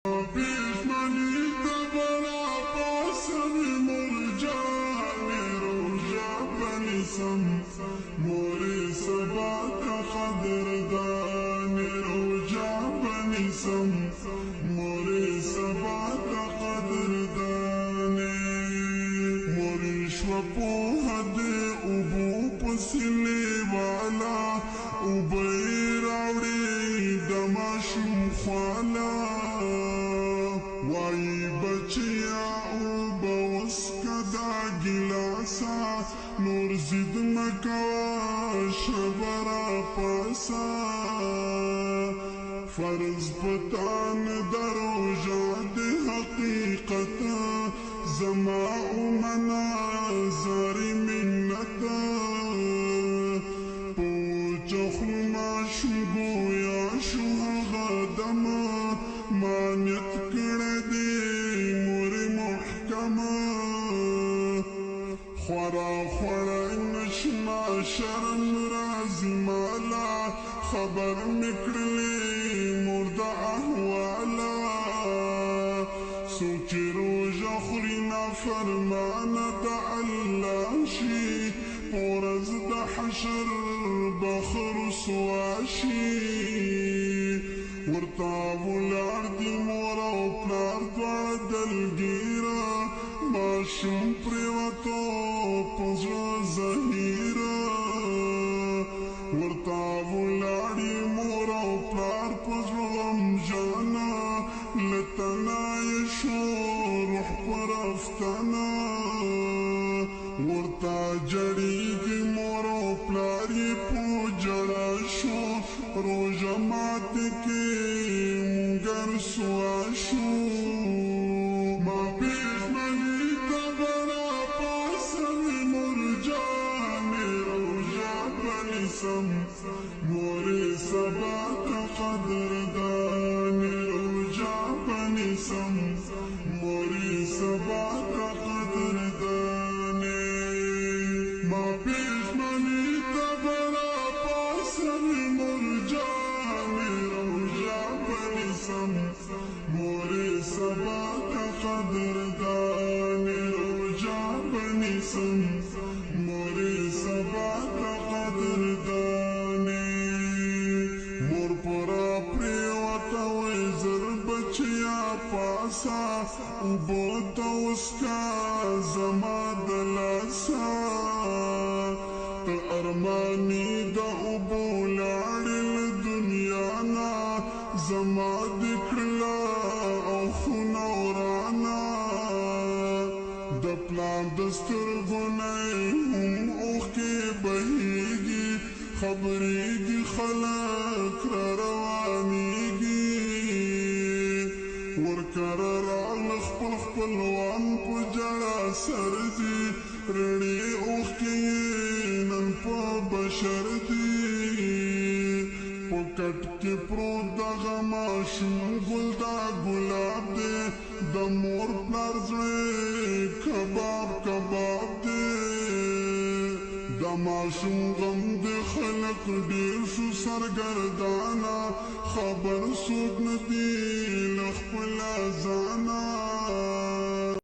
بيشمني تبرا پاسمی مرجانی روجا بنی سم موری سبا کا قدردانی روجا بنی سم موری سبا کا قدردانی موری شوپو حد ابو پسلی والا ابی راوڑی دماشم خوالا وای بچیا او بوسکا دا گلاسا نور زید مکوا شبرا پاسا فرض پتان درو جاد حقیقت زما او مناظر منتا پوچخ ماشو یا شو غدم مانیت کردی مور محکمه خورا خورا نشما شرم رازی مالا خبر مکرلی مرد احوالا سوچی روجا خورینا فرمانا دا اللہ شی پورز دا حشر بخر سواشی ورطا ولار دی مورا و پلار دوار دلگیرا ماشم پریواتو پزر زهیرا ورطا ولار دی مورا و پلار پزر غم جانا لتنای شو روح پر افتانا ورطا جڑی دی مورا و پلاری پو جڑا شو روجا مات کے مگر سواشو ما پیش منی تبرا پاسمی مرجانی روجا بنی سم موری سبا کا قدردانی روجا بنی سم موری سبا کا قدردانی ما پیش منی تبرا پاسمی مرجانی روجا بنی سم موری سبا کا قدردانی روجا بنی سم موری سبا کا قدردانی مور پرا پریوتا ویزر بچیا پاسا اوبوتا اسکا زما دلاسا تا ارمانی دا اوبو لاڑل دنیا نا زما دکھلا او خنورانا دا پلان دستر گنائی ہم اوخ کے بہیگی خبریگی خلق روانیگی ورکر راغ خپل خپلوان پو جڑا سردی رڑی اوخ کے نن پا بشر دی پکٹ کے پرود دا غماشم گل دا گلاب دے دا مور پلار زڑے کباب کباب دے دا ماشم غم دے خلق دیر شو سرگردانا خبر سوک ندی لخپلا زانا